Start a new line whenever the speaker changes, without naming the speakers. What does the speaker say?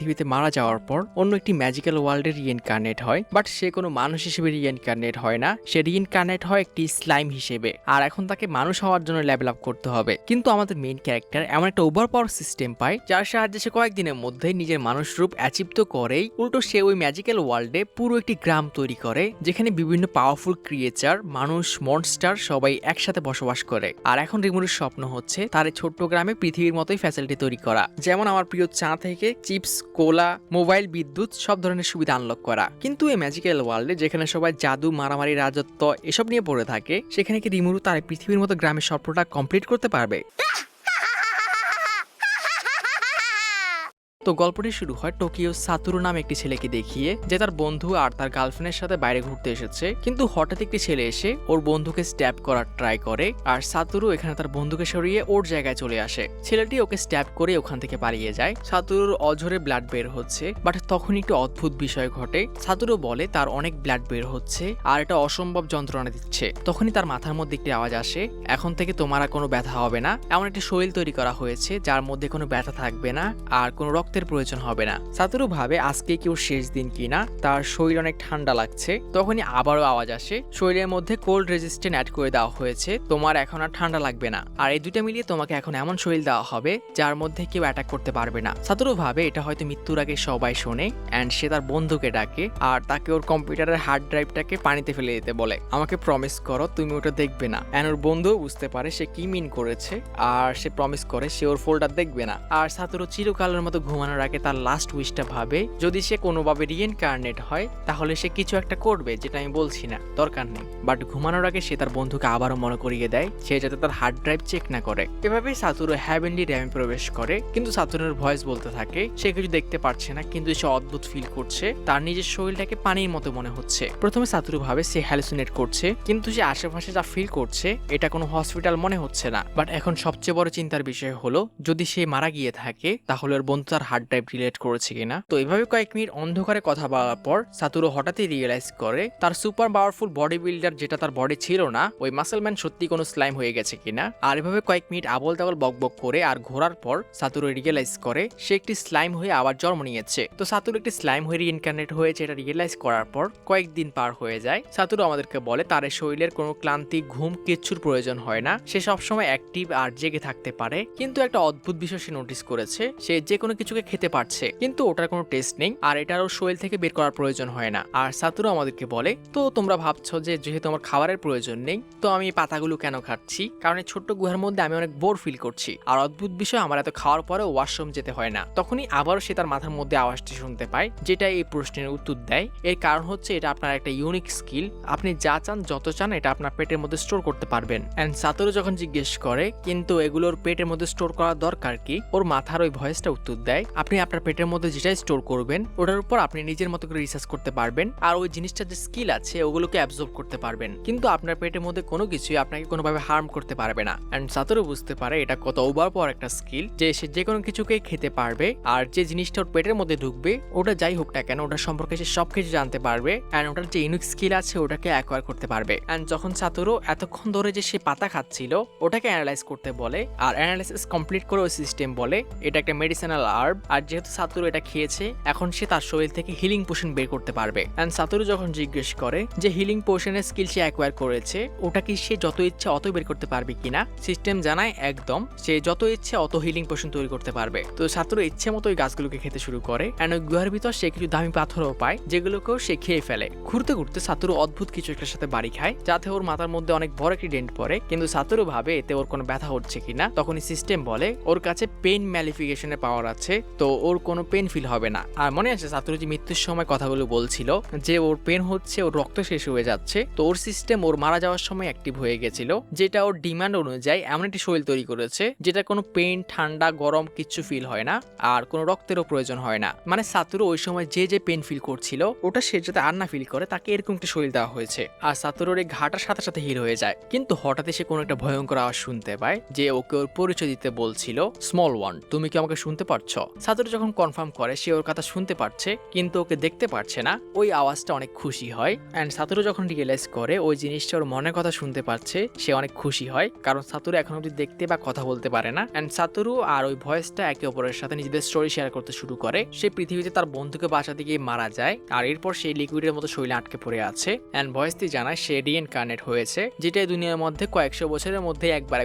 পৃথিবীতে মারা যাওয়ার পর অন্য একটি ম্যাজিক্যাল ওয়ার্ল্ডে রিইনকার্নেট হয়, বাট সে কোনো মানুষ হিসেবে রিইনকার্নেট হয় না, সে রিইনকার্নেট হয় একটি স্লাইম হিসেবে। আর এখন তাকে মানুষ হওয়ার জন্য লেভেল আপ করতে হবে। কিন্তু আমাদের মেইন ক্যারেক্টার এমন একটা ওভার পাওয়ার সিস্টেম পায় যার সাহায্যে সে কয়েকদিনের মধ্যে নিজের মানুষ রূপ অ্যাচিভ তো করেই, উল্টো সে ওই ম্যাজিক্যাল ওয়ার্ল্ডে পুরো একটি গ্রাম তৈরি করে যেখানে বিভিন্ন পাওয়ারফুল ক্রিয়েচার, মানুষ, মনস্টার সবাই একসাথে বসবাস করে। আর এখন রিমুরের স্বপ্ন হচ্ছে তার এই ছোট্ট গ্রামে পৃথিবীর মতোই ফ্যাসিলিটি তৈরি করা, যেমন আমার প্রিয় চা থেকে চিপস, কোলা, মোবাইল, বিদ্যুৎ সব ধরনের সুবিধা আনলক করা। কিন্তু এই ম্যাজিক্যাল ওয়ার্ল্ডে যেখানে সবাই জাদু, মারামারি, রাজত্ব এসব নিয়ে পড়ে থাকে, সেখানে কি রিমুরু তার পৃথিবীর মতো গ্রামের স্বপ্নটা কমপ্লিট করতে পারবে? তো গল্পটি শুরু হয় টোকিও সাতুরু নামে একটি ছেলেকে দেখিয়ে, যে তার বন্ধু আর তার গার্লফ্রেন্ডের সাথে বাইরে ঘুরতে এসেছে। কিন্তু হঠাৎ একটি ছেলে এসে ওর বন্ধুকে স্ট্যাব করার ট্রাই করে, আর সাতুরু এখানে তার বন্ধুকে সরিয়ে ওর জায়গায় চলে আসে। ছেলেটি ওকে স্ট্যাব করে ওখান থেকে পালিয়ে যায়। সাতুরুর অঝরে ব্লাড বের হচ্ছে, বাট তখন একটু অদ্ভুত বিষয় ঘটে। সাতুরু বলে তার অনেক ব্লাড বের হচ্ছে আর এটা অসম্ভব যন্ত্রণা দিচ্ছে। তখনই তার মাথার মধ্যে একটি আওয়াজ আসে, এখন থেকে তোমার আর কোনো ব্যথা হবে না, এমন একটি শরীর তৈরি করা হয়েছে যার মধ্যে কোনো ব্যথা থাকবে না আর কোনো রক্তের প্রয়োজন হবে না। সাতুরু ভাবে আজকে কি ওর শেষ দিন কিনা, তার শরীর অনেক ঠান্ডা লাগছে। তখনই আবারও আওয়াজ আসে, শরীরের মধ্যে কোল্ড রেজিস্ট্যান্ট অ্যাড করে দেওয়া হয়েছে, তোমার এখন আর ঠান্ডা লাগবে না, আর এই দুইটা মিলিয়ে তোমাকে এখন এমন শরীর দেওয়া হবে যার মধ্যে কেউ অ্যাটাক করতে পারবে না। সাতুরু ভাবে এটা হয়তো মৃত্যুর আগে সবাই শোনে, অ্যান্ড সে তার বন্ধুকে ডাকে আর তাকে ওর কম্পিউটারের হার্ড ড্রাইভটাকে পানিতে ফেলে দিতে বলে, আমাকে প্রমিস করো তুমি ওটা দেখবে না। অ্যান্ড ওর বন্ধুও বুঝতে পারে সে কি মিন করেছে, আর সে প্রমিস করে সে ওর ফোল্ডার দেখবে না। আর সাতুরু চিরকালের মতো ঘুমানোর আগে তার লাস্ট উইশটা ভাবে, যদি সে কোনোভাবে রিইনকার্নেট হয় তাহলে সে কিছু একটা করবে, যেটা আমি বলছি না, দরকার নেই। বাট ঘুমানোর আগে সে তার বন্ধুকে আবারও মনে করিয়ে দেয় সে যাতে তার হার্ড ড্রাইভ চেক না করে। এভাবেই সাতুরু হ্যাভেনলি র্যামে প্রবেশ করে, কিন্তু সাতুরুর ভয়েস বলতে থাকে সে কিছু দেখতে পারছে না, কিন্তু সে অদ্ভুত ফিল করছে, তার নিজের শরীরটাকে পানির মতো মনে হচ্ছে। প্রথমে সাতুরু ভাবে সে হ্যালুসিনেট করছে, কিন্তু সে আশেপাশে যা ফিল করছে এটা কোনো হসপিটাল মনে হচ্ছে না। বাট এখন সবচেয়ে বড় চিন্তার বিষয় হলো, যদি সে মারা গিয়ে থাকে তাহলে ওর বন্ধু তার হার্ড ড্রাইভ ডিলিট করেছে কিনা। তো এভাবে কয়েক মিনিট অন্ধকারে কথা বলার পর সাতুরু হঠাৎই রিয়েলাইজ করে তার সুপার পাওয়ারফুল বডি বিল্ডার, যেটা তার বডি ছিল না, ওই মাসেলম্যান সত্যি কোনো স্লাইম হয়ে গেছে কিনা। আর এভাবে কয়েক মিনিট আবল তাবল বকবক করে আর ঘোরার পর সাতুরু রিয়েলাইজ করে সে একটি স্লাইম হয়ে আবার জন্ম নিয়েছে। তো সাতুরু একটি স্লাইম হয়ে রিইনকার্নেট হয়েছে এটা রিয়েলাইজ করার পর কয়েকদিন পার হয়ে যায়। সাতুরু আমাদেরকে বলে তার শরীরের কোনো ক্লান্তি, ঘুম কিচ্ছুর প্রয়োজন হয় না, সে সবসময় অ্যাক্টিভ আর জেগে থাকতে পারে। কিন্তু একটা অদ্ভুত বিষয় সে নোটিস করেছে, সে যে কোনো কিছুকে খেতে পারছে, কিন্তু ওটার কোনো টেস্ট নেই আর এটারও শরীর থেকে বের করার প্রয়োজন হয় না। আর সাতুরু আমাদেরকে বলে, তো তোমরা ভাবছো যে যেহেতু আমার খাবারের প্রয়োজন নেই তো আমি এই পাতাগুলো কেন খাচ্ছি, কারণ এই ছোট্ট গুহার মধ্যে আমি অনেক বোর ফিল করছি, আর অদ্ভুত বিষয় আমার এত খাওয়ার পরে ওয়াশরুম যেতে হয় না। তখনই আবারও সে তার মাথার মধ্যে আওয়াজটি শুনতে পায়, যেটা এই প্রশ্নের উত্তর দেয়। এর কারণ হচ্ছে এটা আপনার একটা ইউনিক স্কিল, আপনি যা চান যত চান এটা আপনার পেটের মধ্যে স্টোর করতে পারবেন। এন্ড সাতুরু যখন জিজ্ঞেস করে কিন্তু এগুলোর পেটের মধ্যে স্টোর করা দরকার কি, ওর মাথার ওই ভয়েসটা উত্তর দেয়, আপনি আপনার পেটের মধ্যে যেটাই স্টোর করবেন ওটার উপর আপনি নিজের মতো করে রিসার্চ করতে পারবেন, আর ওই জিনিসটার যে স্কিল আছে ওগুলোকে অ্যাবজর্ব করতে পারবেন, কিন্তু আপনার পেটের মধ্যে কোনো কিছুই আপনাকে কোনোভাবে হার্ম করতে পারবে না। এন্ড সাতুরু বুঝতে পারে এটা কত ওভার পাওয়ার একটা স্কিল, যে সে যে কোনো কিছুকে খেতে পারবে, আর যে জিনিসটা ওর পেটের মধ্যে ঢুকবে ওটা যাই হোক না কেন ওটার সম্পর্কে সে সবকিছু জানতে পারবে, এন্ড ওটার যে ইউনিক স্কিল আছে ওটাকে অ্যাকোয়ার করতে পারবে। এন্ড যখন সাতুরু এতক্ষণ ধরে যে সে পাতা খাচ্ছিল ওটাকে অ্যানালাইজ করতে বলে, আর অ্যানালাইসিস কমপ্লিট করে ওই সিস্টেম বলে এটা একটা মেডিসিনাল আর্ব, আর যেহেতু সাতুরু এটা খেয়েছে এখন সে তার শরীর থেকে হিলিং পোশন বের করতে পারবে। এন্ড সাতুরু যখন জিজ্ঞেস করে যে হিলিং পোশনের স্কিল সে অ্যাকোয়ার করেছে ওটা কি সে যত ইচ্ছে অত বের করতে পারবে কিনা, সিস্টেম জানায় একদম সে যত ইচ্ছে অত হিলিং পোশন তৈরি করতে পারবে। তো সাতুরু ইচ্ছে মতো ওই গাছগুলোকে খেতে শুরু করে, এন্ড ওই গুহার ভিতর সে কিছু দামি পাথরও পায় যেগুলোকেও সে খেয়ে ফেলে। ঘুরতে ঘুরতে সাতুরু অদ্ভুত কিছু একটার সাথে বাড়ি খায়, যাতে ওর মাথার মধ্যে অনেক বড় একটি ডেন্ট পড়ে, কিন্তু সাতুরু ভাবে এতে ওর কোনো ব্যথা হচ্ছে কিনা। তখনই সিস্টেম বলে ওর কাছে পেইন ম্যালিফিকেশনের পাওয়ার আছে, তো ওর কোনো পেন ফিল হবে না। আর মনে আছে সাতুরু যে মৃত্যুর সময় কথাগুলো বলছিল যে ওর পেন হচ্ছে, ওর রক্ত শেষ হয়ে যাচ্ছে, তো ওর সিস্টেম ওর মারা যাওয়ার সময় অ্যাক্টিভ হয়ে গেছিল, যেটা ওর ডিমান্ড অনুযায়ী এমন একটি শরীর তৈরি করেছে যেটা কোনো পেন, ঠান্ডা, গরম কিচ্ছু ফিল হয় না, আর কোনো রক্তেরও প্রয়োজন হয় না। মানে সাতুরু ওই সময় যে যে পেন ফিল করছিল ওটা সে যাতে আর না ফিল করে তাকে এরকম একটা শরীর দেওয়া হয়েছে। আর সাতুরুর এই ঘাটার সাথে সাথে হিল হয়ে যায়, কিন্তু হঠাৎ সে কোনো একটা ভয়ঙ্কর আওয়াজ শুনতে পায় যে ওকে ওর পরিচয় দিতে বলছিল, স্মল ওয়ান তুমি কি আমাকে শুনতে পারছো? সাতোরু যখন কনফার্ম করে সে ওর কথা শুনতে পারছে কিন্তু ওকে দেখতে পারছে না, ওই আওয়াজটা অনেক খুশি হয়। অ্যান্ড সাতোরু যখন রিয়েলাইজ করে ওই জিনিসটা ওর মনের কথা শুনতে পারছে, সে অনেক খুশি হয়, কারণ সাতোরু এখন অব্দি দেখতে বা কথা বলতে পারে না। অ্যান্ড সাতোরু আর ওই ভয়েসটা একে অপরের সাথে নিজেদের স্টোরি শেয়ার করতে শুরু করে। সে পৃথিবীতে তার বন্ধুকে বাঁচাতে গিয়ে মারা যায়, আর এরপর সেই লিকুইডের মতো শরীরে আটকে পড়ে আছে। অ্যান্ড ভয়েসটি জানায় সে রিইনকার্নেট হয়েছে, যেটা এই দুনিয়ার মধ্যে কয়েকশো বছরের মধ্যে একবার